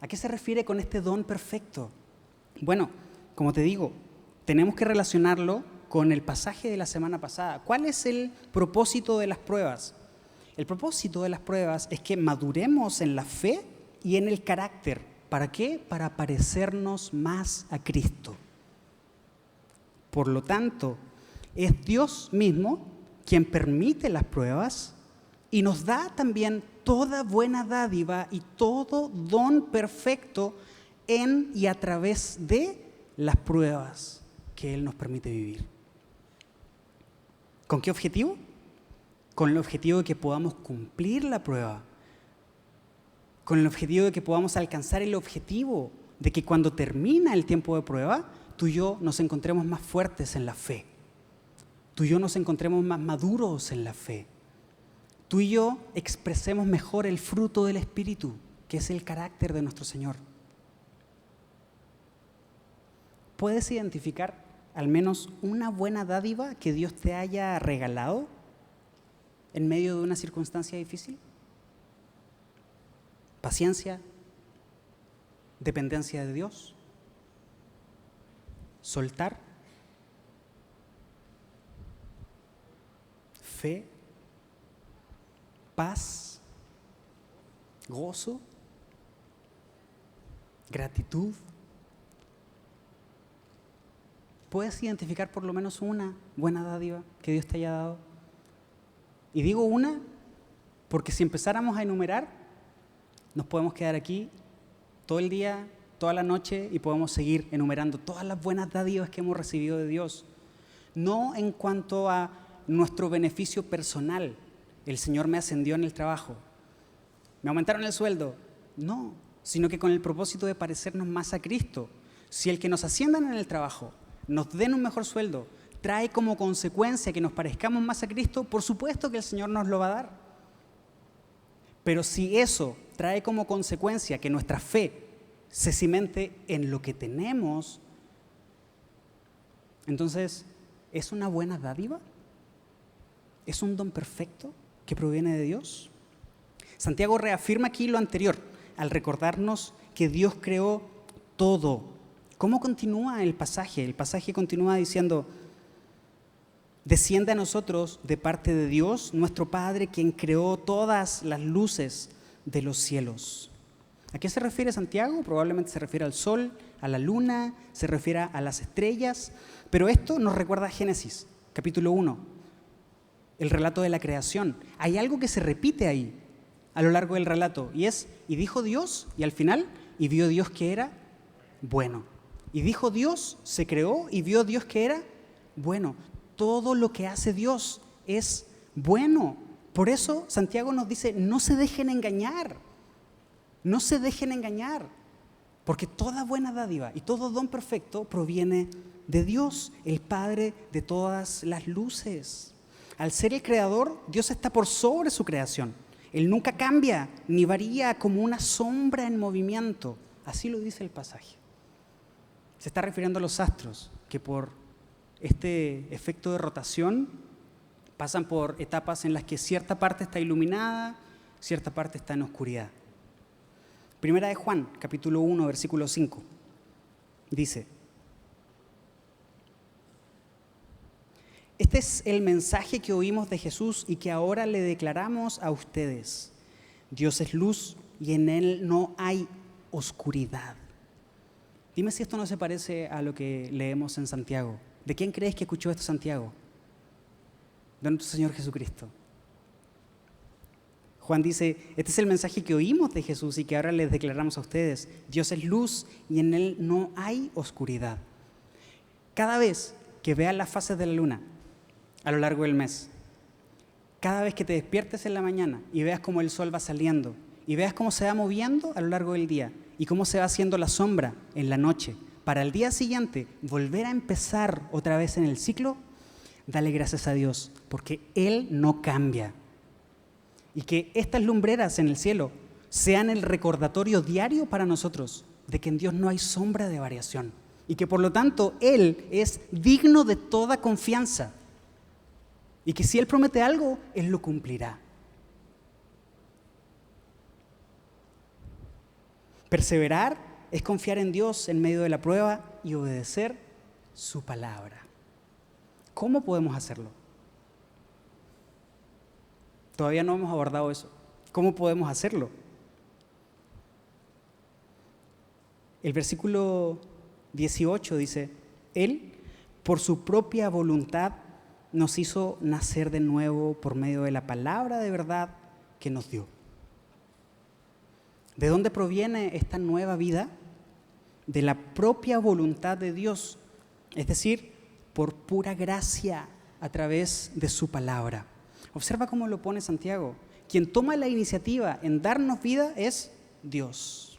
Speaker 1: ¿A qué se refiere con este don perfecto? Bueno, como te digo, tenemos que relacionarlo con el pasaje de la semana pasada. ¿Cuál es el propósito de las pruebas? El propósito de las pruebas es que maduremos en la fe y en el carácter. ¿Para qué? Para parecernos más a Cristo. Por lo tanto, es Dios mismo quien permite las pruebas y nos da también toda buena dádiva y todo don perfecto en y a través de las pruebas que Él nos permite vivir. ¿Con qué objetivo? Con el objetivo de que podamos cumplir la prueba, con el objetivo de que podamos alcanzar el objetivo de que cuando termina el tiempo de prueba, tú y yo nos encontremos más fuertes en la fe, tú y yo nos encontremos más maduros en la fe, tú y yo expresemos mejor el fruto del Espíritu, que es el carácter de nuestro Señor. ¿Puedes identificar al menos una buena dádiva que Dios te haya regalado en medio de una circunstancia difícil? Paciencia, dependencia de Dios, soltar, fe, paz, gozo, gratitud. ¿Puedes identificar por lo menos una buena dádiva que Dios te haya dado? Y digo una porque si empezáramos a enumerar, nos podemos quedar aquí todo el día, toda la noche y podemos seguir enumerando todas las buenas dádivas que hemos recibido de Dios. No en cuanto a nuestro beneficio personal. El Señor me ascendió en el trabajo, me aumentaron el sueldo. No, sino que con el propósito de parecernos más a Cristo. Si el que nos asciendan en el trabajo, nos den un mejor sueldo, trae como consecuencia que nos parezcamos más a Cristo, por supuesto que el Señor nos lo va a dar. Pero si eso trae como consecuencia que nuestra fe se cimente en lo que tenemos, entonces, ¿es una buena dádiva? ¿Es un don perfecto que proviene de Dios? Santiago reafirma aquí lo anterior, al recordarnos que Dios creó todo. ¿Cómo continúa el pasaje? El pasaje continúa diciendo: desciende a nosotros de parte de Dios, nuestro Padre, quien creó todas las luces de los cielos. ¿A qué se refiere Santiago? Probablemente se refiere al sol, a la luna, se refiere a las estrellas, pero esto nos recuerda a Génesis, capítulo 1, el relato de la creación. Hay algo que se repite ahí a lo largo del relato, y es: y dijo Dios, y al final, y vio Dios que era bueno. Y dijo Dios, se creó, y vio Dios que era bueno. Todo lo que hace Dios es bueno. Por eso Santiago nos dice: no se dejen engañar. No se dejen engañar. Porque toda buena dádiva y todo don perfecto proviene de Dios, el Padre de todas las luces. Al ser el creador, Dios está por sobre su creación. Él nunca cambia ni varía, como una sombra en movimiento. Así lo dice el pasaje. Se está refiriendo a los astros, que por este efecto de rotación pasan por etapas en las que cierta parte está iluminada, cierta parte está en oscuridad. Primera de Juan, capítulo 1, versículo 5, dice: este es el mensaje que oímos de Jesús y que ahora le declaramos a ustedes. Dios es luz y en Él no hay oscuridad. Dime si esto no se parece a lo que leemos en Santiago. ¿De quién crees que escuchó esto Santiago? De nuestro Señor Jesucristo. Juan dice: este es el mensaje que oímos de Jesús y que ahora les declaramos a ustedes. Dios es luz y en Él no hay oscuridad. Cada vez que veas las fases de la luna a lo largo del mes, cada vez que te despiertes en la mañana y veas cómo el sol va saliendo y veas cómo se va moviendo a lo largo del día y cómo se va haciendo la sombra en la noche, para el día siguiente volver a empezar otra vez en el ciclo, dale gracias a Dios, porque Él no cambia. Y que estas lumbreras en el cielo sean el recordatorio diario para nosotros de que en Dios no hay sombra de variación y que por lo tanto Él es digno de toda confianza y que si Él promete algo, Él lo cumplirá. Perseverar es confiar en Dios en medio de la prueba y obedecer su palabra. ¿Cómo podemos hacerlo? Todavía no hemos abordado eso. ¿Cómo podemos hacerlo? El versículo 18 dice: Él, por su propia voluntad, nos hizo nacer de nuevo por medio de la palabra de verdad que nos dio. ¿De dónde proviene esta nueva vida? De la propia voluntad de Dios, es decir, por pura gracia a través de su palabra. Observa cómo lo pone Santiago. Quien toma la iniciativa en darnos vida es Dios.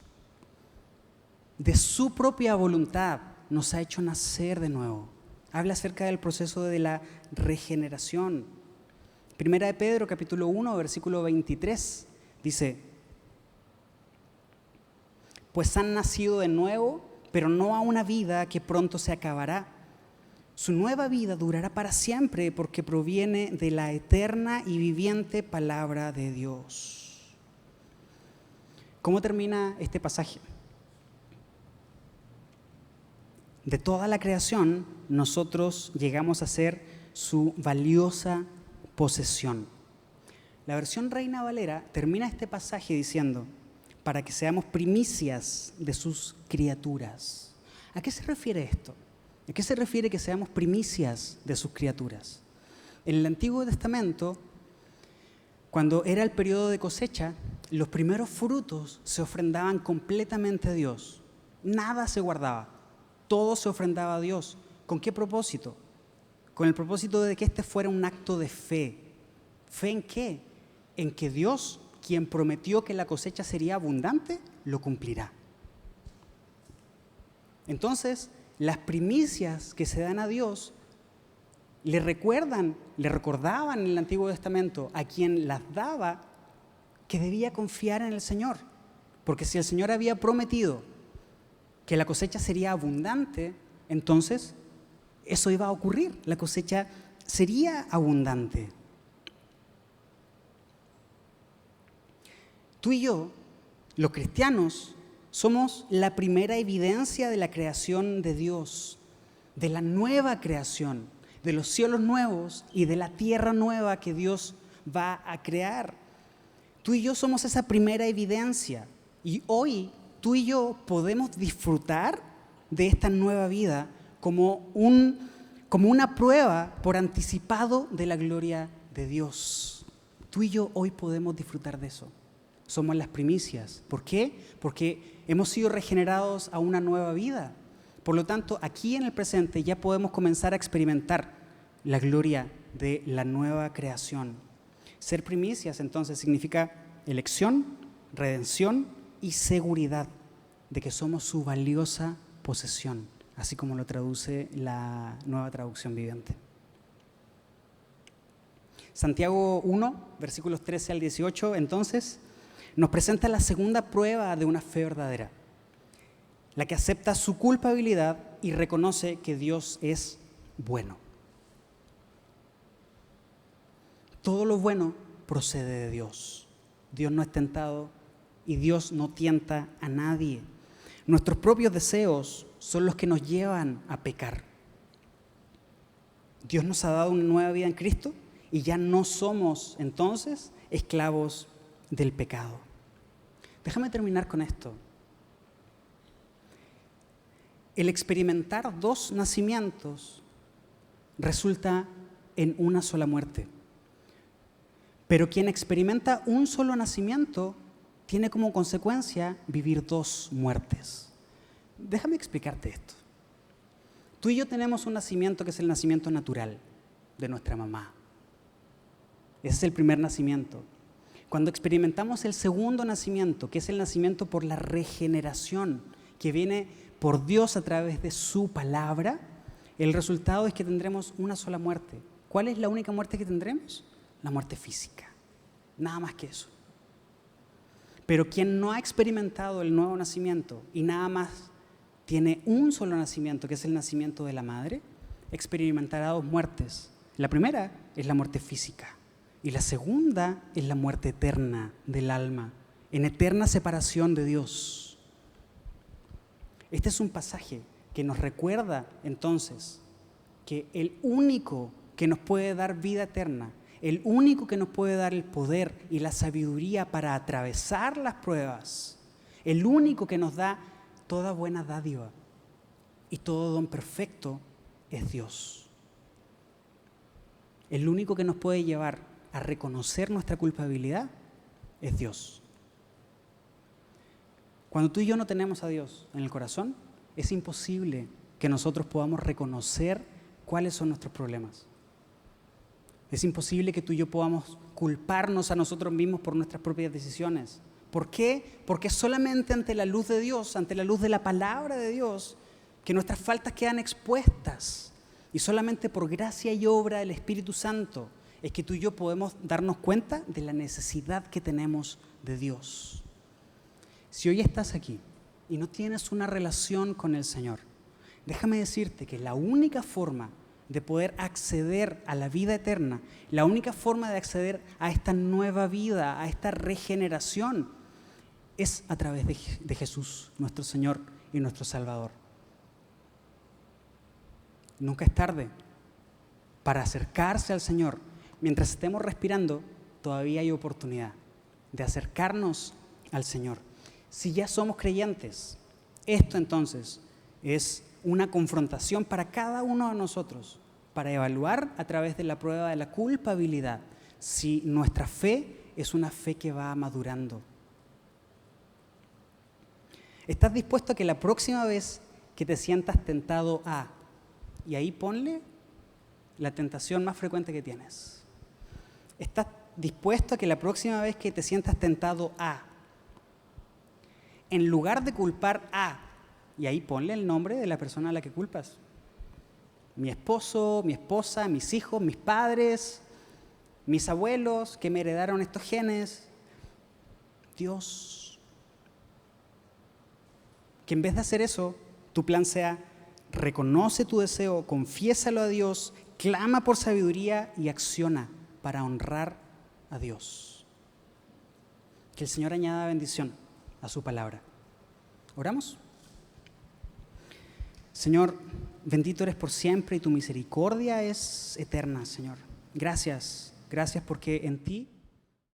Speaker 1: De su propia voluntad nos ha hecho nacer de nuevo. Habla acerca del proceso de la regeneración. Primera de Pedro, capítulo 1, versículo 23, dice: pues han nacido de nuevo, pero no a una vida que pronto se acabará. Su nueva vida durará para siempre porque proviene de la eterna y viviente palabra de Dios. ¿Cómo termina este pasaje? De toda la creación, nosotros llegamos a ser su valiosa posesión. La versión Reina Valera termina este pasaje diciendo: para que seamos primicias de sus criaturas. ¿A qué se refiere esto? ¿A qué se refiere que seamos primicias de sus criaturas? En el Antiguo Testamento, cuando era el periodo de cosecha, los primeros frutos se ofrendaban completamente a Dios. Nada se guardaba, todo se ofrendaba a Dios. ¿Con qué propósito? Con el propósito de que este fuera un acto de fe. ¿Fe en qué? En que Dios, quien prometió que la cosecha sería abundante, lo cumplirá. Entonces, las primicias que se dan a Dios le recordaban en el Antiguo Testamento a quien las daba que debía confiar en el Señor. Porque si el Señor había prometido que la cosecha sería abundante, entonces eso iba a ocurrir, la cosecha sería abundante. Tú y yo, los cristianos, somos la primera evidencia de la creación de Dios, de la nueva creación, de los cielos nuevos y de la tierra nueva que Dios va a crear. Tú y yo somos esa primera evidencia y hoy tú y yo podemos disfrutar de esta nueva vida como una prueba por anticipado de la gloria de Dios. Tú y yo hoy podemos disfrutar de eso. Somos las primicias. ¿Por qué? Porque hemos sido regenerados a una nueva vida. Por lo tanto, aquí en el presente ya podemos comenzar a experimentar la gloria de la nueva creación. Ser primicias entonces significa elección, redención y seguridad de que somos su valiosa posesión, así como lo traduce la Nueva Traducción Viviente. Santiago 1, versículos 13 al 18, entonces, nos presenta la segunda prueba de una fe verdadera, la que acepta su culpabilidad y reconoce que Dios es bueno. Todo lo bueno procede de Dios. Dios no es tentado y Dios no tienta a nadie. Nuestros propios deseos son los que nos llevan a pecar. Dios nos ha dado una nueva vida en Cristo y ya no somos entonces esclavos del pecado. Déjame terminar con esto. El experimentar dos nacimientos resulta en una sola muerte. Pero quien experimenta un solo nacimiento tiene como consecuencia vivir dos muertes. Déjame explicarte esto. Tú y yo tenemos un nacimiento que es el nacimiento natural de nuestra mamá. Ese es el primer nacimiento. Cuando experimentamos el segundo nacimiento, que es el nacimiento por la regeneración, que viene por Dios a través de su palabra, el resultado es que tendremos una sola muerte. ¿Cuál es la única muerte que tendremos? La muerte física. Nada más que eso. Pero quien no ha experimentado el nuevo nacimiento y nada más tiene un solo nacimiento, que es el nacimiento de la madre, experimentará dos muertes. La primera es la muerte física. Y la segunda es la muerte eterna del alma, en eterna separación de Dios. Este es un pasaje que nos recuerda entonces que el único que nos puede dar vida eterna, el único que nos puede dar el poder y la sabiduría para atravesar las pruebas, el único que nos da toda buena dádiva y todo don perfecto es Dios. El único que nos puede llevar a reconocer nuestra culpabilidad es Dios. Cuando tú y yo no tenemos a Dios en el corazón, es imposible que nosotros podamos reconocer cuáles son nuestros problemas. Es imposible que tú y yo podamos culparnos a nosotros mismos por nuestras propias decisiones. ¿Por qué? Porque solamente ante la luz de Dios, ante la luz de la palabra de Dios, que nuestras faltas quedan expuestas. Y solamente por gracia y obra del Espíritu Santo es que tú y yo podemos darnos cuenta de la necesidad que tenemos de Dios. Si hoy estás aquí y no tienes una relación con el Señor, déjame decirte que la única forma de poder acceder a la vida eterna, la única forma de acceder a esta nueva vida, a esta regeneración, es a través de Jesús, nuestro Señor y nuestro Salvador. Nunca es tarde para acercarse al Señor. Mientras estemos respirando, todavía hay oportunidad de acercarnos al Señor. Si ya somos creyentes, esto entonces es una confrontación para cada uno de nosotros, para evaluar a través de la prueba de la culpabilidad si nuestra fe es una fe que va madurando. ¿Estás dispuesto a que la próxima vez que te sientas tentado a, y ahí ponle la tentación más frecuente que tienes? ¿Estás dispuesto a que la próxima vez que te sientas tentado a, en lugar de culpar a, y ahí ponle el nombre de la persona a la que culpas? Mi esposo, mi esposa, mis hijos, mis padres, mis abuelos que me heredaron estos genes. Dios. Que en vez de hacer eso, tu plan sea: reconoce tu deseo, confiésalo a Dios, clama por sabiduría y acciona para honrar a Dios. Que el Señor añada bendición a su palabra. ¿Oramos? Señor, bendito eres por siempre y tu misericordia es eterna, Señor. Gracias porque en ti